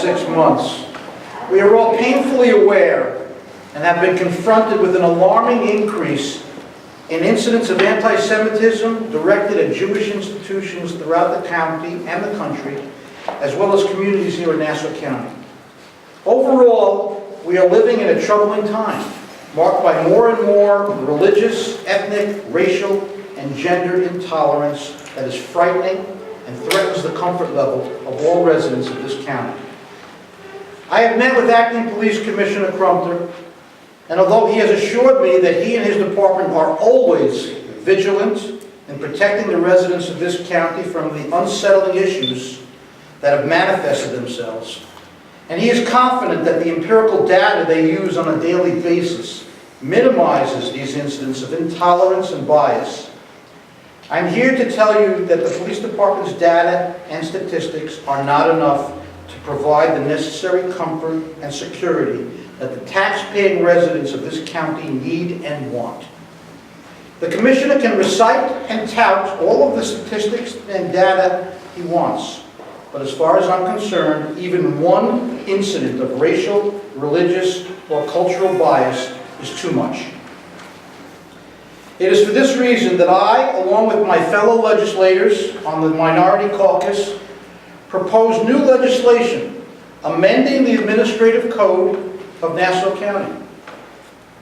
last 6 months, we are all painfully aware and have been confronted with an alarming increase in incidents of anti-Semitism directed at Jewish institutions throughout the county and the country, as well as communities here in Nassau County. Overall, we are living in a troubling time, marked by more and more religious, ethnic, racial, and gender intolerance that is frightening and threatens the comfort level of all residents of this county. I have met with Acting Police Commissioner Crumter, and although he has assured me that he and his department are always vigilant in protecting the residents of this county from the unsettling issues that have manifested themselves, and he is confident that the empirical data they use on a daily basis minimizes these incidents of intolerance and bias, I'm here to tell you that the police department's data and statistics are not enough to provide the necessary comfort and security that the tax-paying residents of this county need and want. The Commissioner can recite and tout all of the statistics and data he wants, but as far as I'm concerned, even one incident of racial, religious, or cultural bias is too much. It is for this reason that I, along with my fellow legislators on the Minority Caucus, propose new legislation amending the Administrative Code of Nassau County.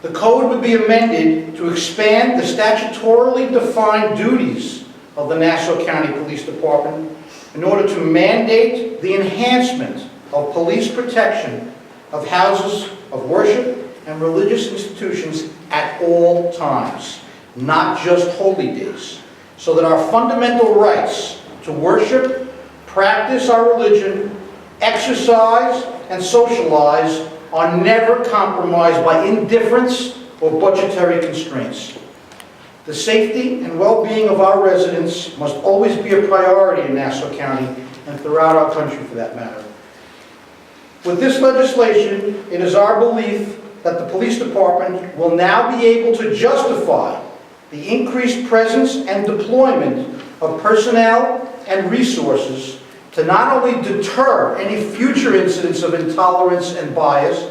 The code would be amended to expand the statutorily defined duties of the Nassau County Police Department in order to mandate the enhancement of police protection of houses of worship and religious institutions at all times, not just holy days, so that our fundamental rights to worship, practice our religion, exercise, and socialize are never compromised by indifference or budgetary constraints. The safety and well-being of our residents must always be a priority in Nassau County and throughout our country for that matter. With this legislation, it is our belief that the police department will now be able to justify the increased presence and deployment of personnel and resources to not only deter any future incidents of intolerance and bias,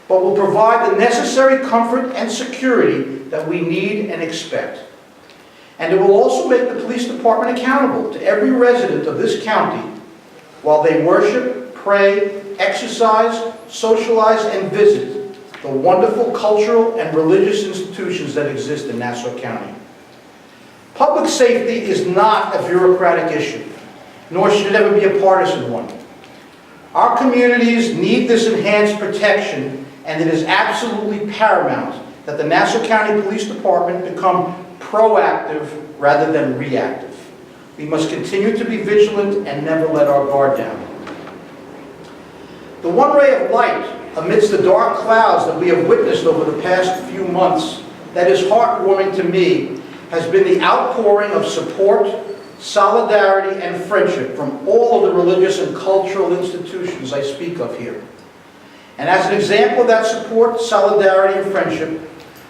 but will provide the necessary comfort and security that we need and expect. And it will also make the police department accountable to every resident of this county while they worship, pray, exercise, socialize, and visit the wonderful cultural and religious institutions that exist in Nassau County. Public safety is not a bureaucratic issue, nor should it ever be a partisan one. Our communities need this enhanced protection, and it is absolutely paramount that the Nassau County Police Department become proactive rather than reactive. We must continue to be vigilant and never let our guard down. The one ray of light amidst the dark clouds that we have witnessed over the past few months that is heartwarming to me has been the outpouring of support, solidarity, and friendship from all of the religious and cultural institutions I speak of here. And as an example of that support, solidarity, and friendship,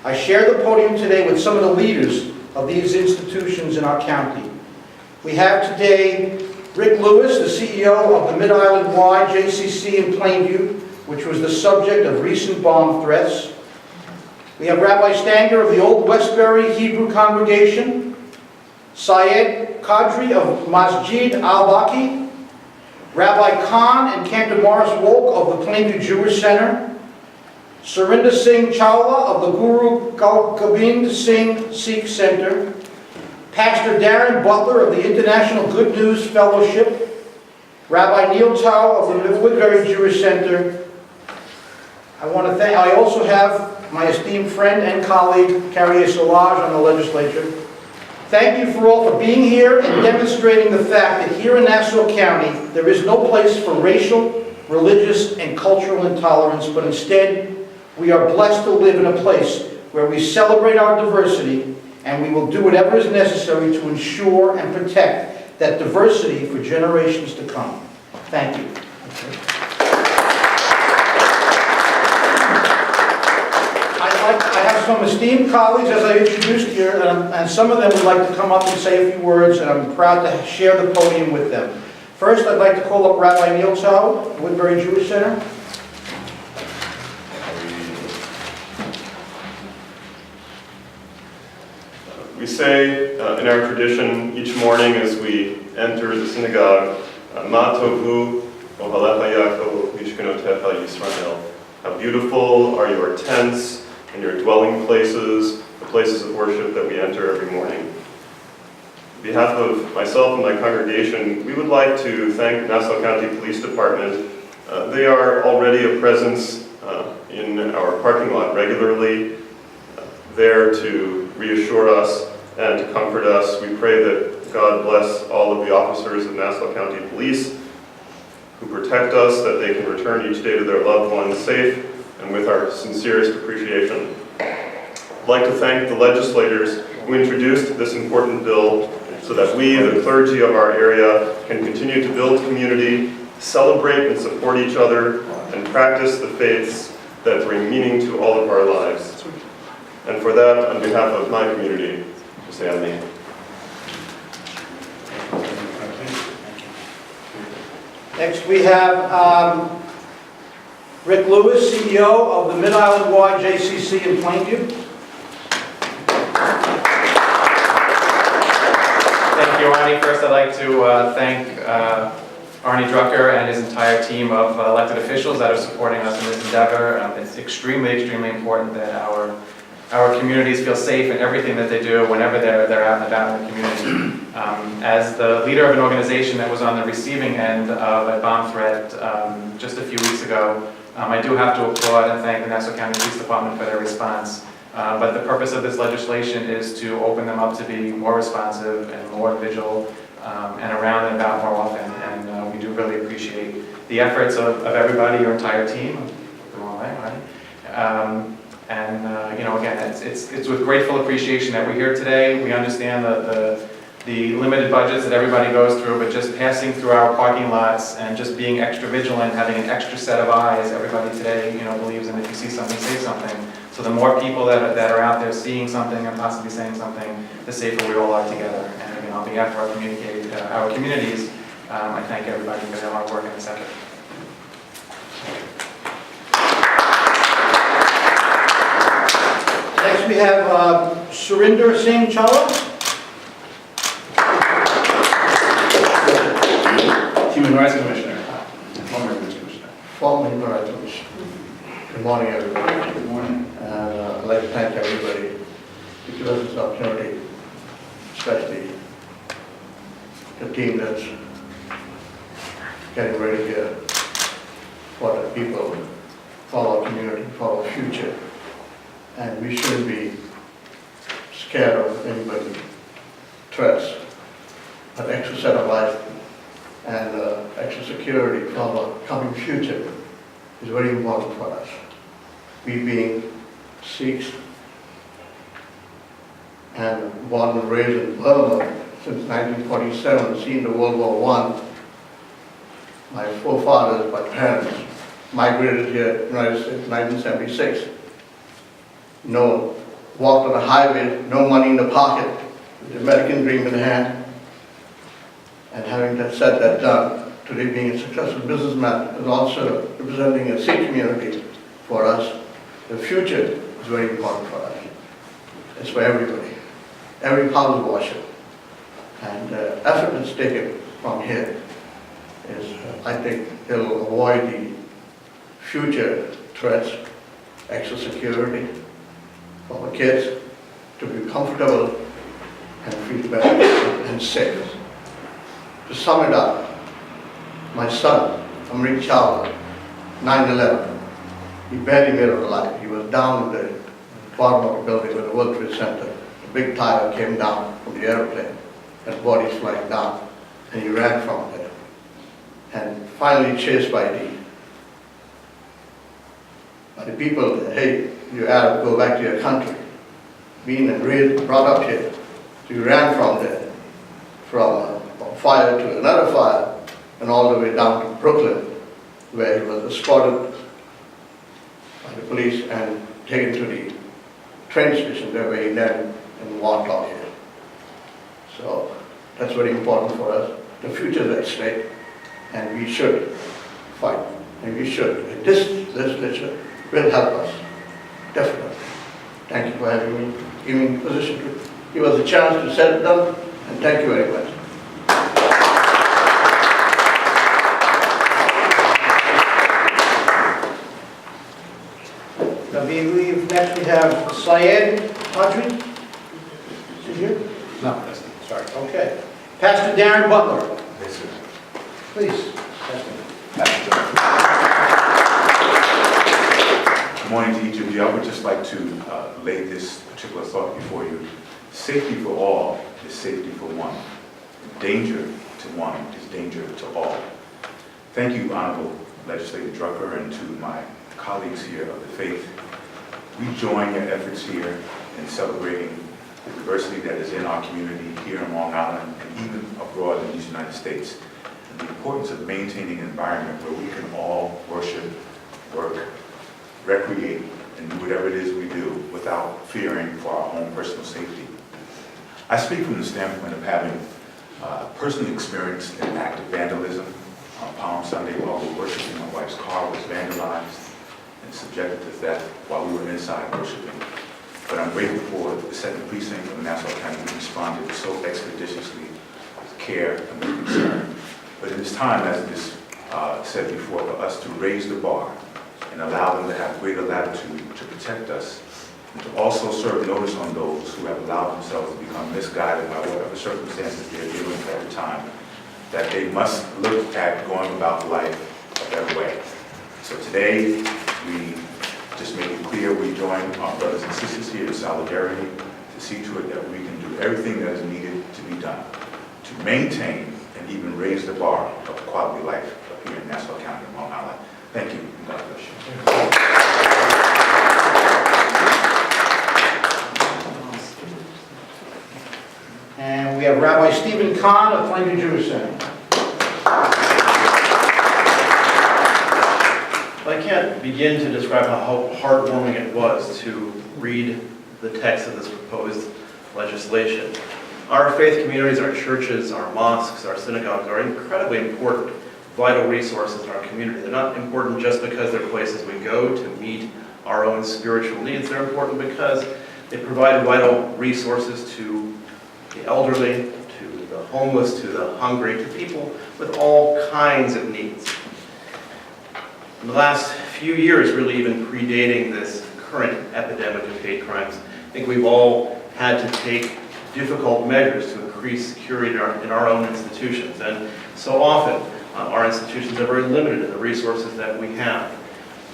I share the podium today with some of the leaders of these institutions in our county. We have today Rick Lewis, the CEO of the Mid-Island Y JCC in Plainview, which was the subject of recent bomb threats. We have Rabbi Stanger of the Old Westbury Hebrew Congregation, Syed Qadri of Masjid al-Baqi, Rabbi Khan and Cantor Morris Wolk of the Plainview Jewish Center, Surinder Singh Chawla of the Guru Gobind Singh Sikh Center, Pastor Darren Butler of the International Good News Fellowship, Rabbi Neil Tao of the Woodbury Jewish Center. I also have my esteemed friend and colleague, Carrie Solages, on the legislature. Thank you for all for being here and demonstrating the fact that here in Nassau County, there is no place for racial, religious, and cultural intolerance, but instead, we are blessed to live in a place where we celebrate our diversity, and we will do whatever is necessary to ensure and protect that diversity for generations to come. Thank you. I have some esteemed colleagues, as I introduced here, and some of them would like to come up and say a few words, and I'm proud to share the podium with them. First, I'd like to call up Rabbi Neil Tao, Woodbury Jewish Center. We say in our tradition each morning as we enter the synagogue, Ma tovu ohalecha Yaakov mishkanotecha Yisrael. How beautiful are your tents and your dwelling places, the places of worship that we enter every morning. On behalf of myself and my congregation, we would like to thank Nassau County Police Department. They are already a presence in our parking lot regularly, there to reassure us and to comfort us. We pray that God bless all of the officers of Nassau County Police who protect us, that they can return each day to their loved ones safe and with our sincerest appreciation. I'd like to thank the legislators who introduced this important bill so that we, the clergy of our area, can continue to build community, celebrate and support each other, and practice the faiths that bring meaning to all of our lives. And for that, on behalf of my community, say amen. Next, we have Rick Lewis, CEO of the Mid-Island Y JCC in Plainview. Thank you, Arnie. First, I'd like to thank Arnie Drucker and his entire team of elected officials that are supporting us in this endeavor. It's extremely, extremely important that our communities feel safe in everything that they do whenever they're out and about in the community. As the leader of an organization that was on the receiving end of a bomb threat just a few weeks ago, I do have to applaud and thank the Nassau County Police Department for their response. But the purpose of this legislation is to open them up to be more responsive and more vigilant and around and about more often. And we do really appreciate the efforts of everybody, your entire team. The wrong way, right? Again, it's with grateful appreciation that we're here today. We understand the limited budgets that everybody goes through, but just passing through our parking lots and just being extra vigilant, having an extra set of eyes, everybody today, believes in if you see something, say something. So the more people that are out there seeing something and possibly saying something, the safer we all are together. And again, on behalf of our communities, I thank everybody for their hard work in this effort. Next, we have Surinder Singh Chawla. Human Rights Commissioner. Former Commissioner. Former Human Rights Commissioner. Good morning, everybody. Good morning. And I'd like to thank everybody to give us this opportunity, especially the team that's getting ready here for the people, for our community, for our future. And we shouldn't be scared of anybody threats, but extra set of eyes and extra security for our coming future is very important for us. We being Sikhs and born and raised in Burma since 1947, seen the World War I. My forefathers, my parents, migrated here to the United States in 1976. Walked on the highway, no money in the pocket, with the American dream in hand. And having that said, that done, today being a successful businessman and also representing a Sikh community for us, the future is very important for us. It's for everybody, every house washer. And the effort that's taken from here is, I think, it'll avoid the future threats, extra security for our kids to be comfortable and feel better and safe. To sum it up, my son, Amrit Chawla, 9/11, he barely made it alive. He was down in the bottom of the building with the World Trade Center. A big tire came down from the airplane and bodies flying down, and he ran from there. And finally chased by the people, hey, you Arab, go back to your country. Being and raised, brought up here. So he ran from there, from fire to another fire, and all the way down to Brooklyn, where he was escorted by the police and taken to the train station there where he landed and walked out here. So that's very important for us. The future is at stake. and we should fight, and we should. And this legislature will help us, definitely. Thank you for having me, giving me the position to give us a chance to set it down, and thank you very much. I believe next we have Syed Hadri. Is he here? No, that's not. Sorry, okay. Pastor Darren Butler, Yes, sir. please. Pastor. Good morning to each of you. I would just like to lay this particular thought before you. Safety for all is safety for one. Danger to one is danger to all. Thank you, Honorable Legislator Drucker, and to my colleagues here of the faith. We join your efforts here in celebrating the diversity that is in our community here in Long Island and even abroad in these United States. And the importance of maintaining an environment where we can all worship, work, recreate, and do whatever it is we do without fearing for our own personal safety. I speak from the standpoint of having personally experienced an act of vandalism on Palm Sunday while we were worshiping. My wife's car was vandalized and subjected to theft while we were inside worshiping. But I'm grateful for the second precinct of Nassau County who responded so expeditiously with care and with concern. But it is time, as it is said before, for us to raise the bar and allow them to have greater latitude to protect us, and to also serve notice on those who have allowed themselves to become misguided by whatever circumstances they're dealing with at the time, that they must look at going about life a better way. So today, we just make it clear we join our brothers and sisters here in solidarity to see to it that we can do everything that is needed to be done to maintain and even raise the bar of quality life up here in Nassau County and Long Island. Thank you, and God bless you. And we have Rabbi Stephen Kahn of Franklin Jewish Center. I can't begin to describe how heartwarming it was to read the text of this proposed legislation. Our faith communities, our churches, our mosques, our synagogues are incredibly important, vital resources in our community. They're not important just because they're places we go to meet our own spiritual needs. They're important because they provide vital resources to the elderly, to the homeless, to the hungry, to people with all kinds of needs. In the last few years, really even predating this current epidemic of hate crimes, I think we've all had to take difficult measures to increase security in our own institutions. And so often, our institutions are very limited in the resources that we have.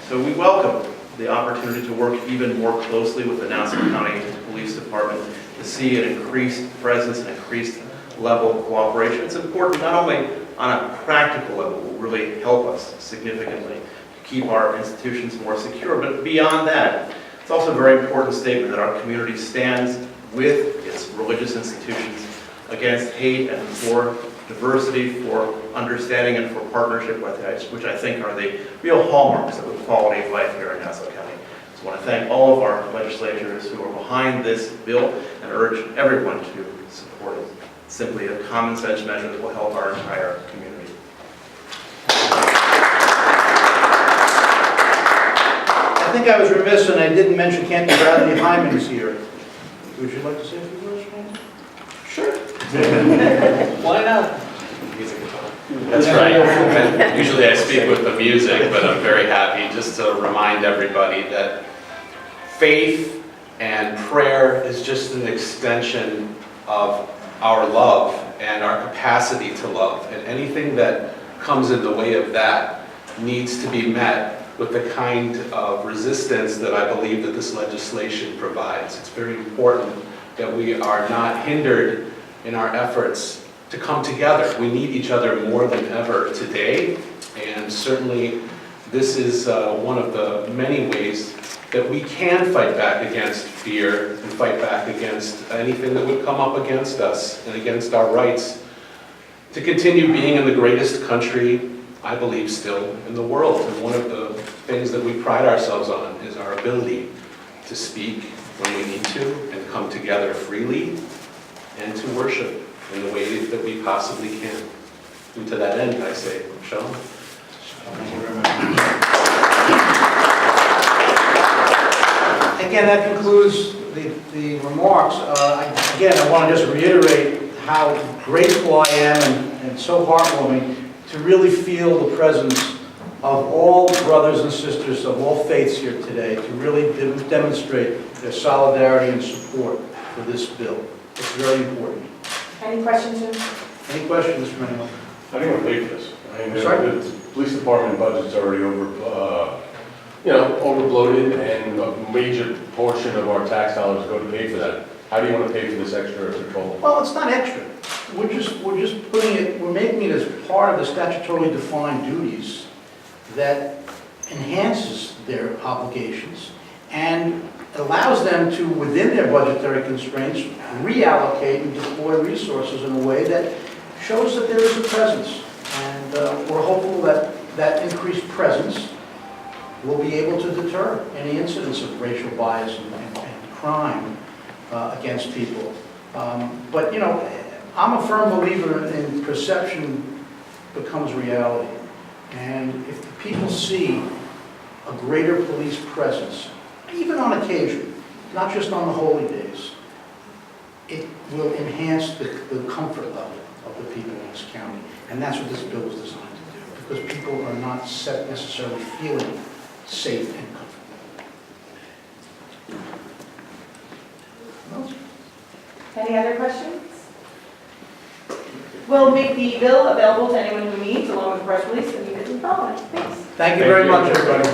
So we welcome the opportunity to work even more closely with the Nassau County Police Department to see an increased presence, an increased level of cooperation. It's important not only on a practical level, will really help us significantly to keep our institutions more secure, but beyond that, it's also a very important statement that our community stands with its religious institutions against hate and for diversity, for understanding, and for partnership with it, which I think are the real hallmarks of the quality of life here in Nassau County. So I want to thank all of our legislators who are behind this bill and urge everyone to support it. It's simply a common sense measure that will help our entire community. I think I was remiss and I didn't mention Cantor Bradley Hyman is here. Would you like to say a few words, man? Sure. Why not? That's right. Usually I speak with the music, but I'm very happy just to remind everybody that faith and prayer is just an extension of our love and our capacity to love. And anything that comes in the way of that needs to be met with the kind of resistance that I believe that this legislation provides. It's very important that we are not hindered in our efforts to come together. We need each other more than ever today, and certainly this is one of the many ways that we can fight back against fear and fight back against anything that would come up against us and against our rights to continue being in the greatest country, I believe, still in the world. And one of the things that we pride ourselves on is our ability to speak when we need to and come together freely and to worship in the way that we possibly can. And to that end, I say, Shalom. Thank you very much. Again, that concludes the remarks. Again, I want to just reiterate how grateful I am and so heartwarming to really feel the presence of all brothers and sisters of all faiths here today, to really demonstrate their solidarity and support for this bill. It's very important. Any questions, Jim? Any questions from anyone? How do you want to pay for this? I mean, Sorry? the police department budget's already overbloated, and a major portion of our tax dollars go to pay for that. How do you want to pay for this extra patrol? Well, it's not extra. We're just putting it, we're making it as part of the statutorily defined duties that enhances their obligations and allows them to, within their budgetary constraints, reallocate and deploy resources in a way that shows that there is a presence. And we're hopeful that that increased presence will be able to deter any incidents of racial bias and crime against people. But, you know, I'm a firm believer in perception becomes reality. And if the people see a greater police presence, even on occasion, not just on the holy days, it will enhance the comfort level of the people in this county. And that's what this bill was designed to do, because people are not necessarily feeling safe and comfortable. Any other questions? We'll make the bill available to anyone who needs, along with the press release, and you can follow it. Thanks. Thank you very much, everybody.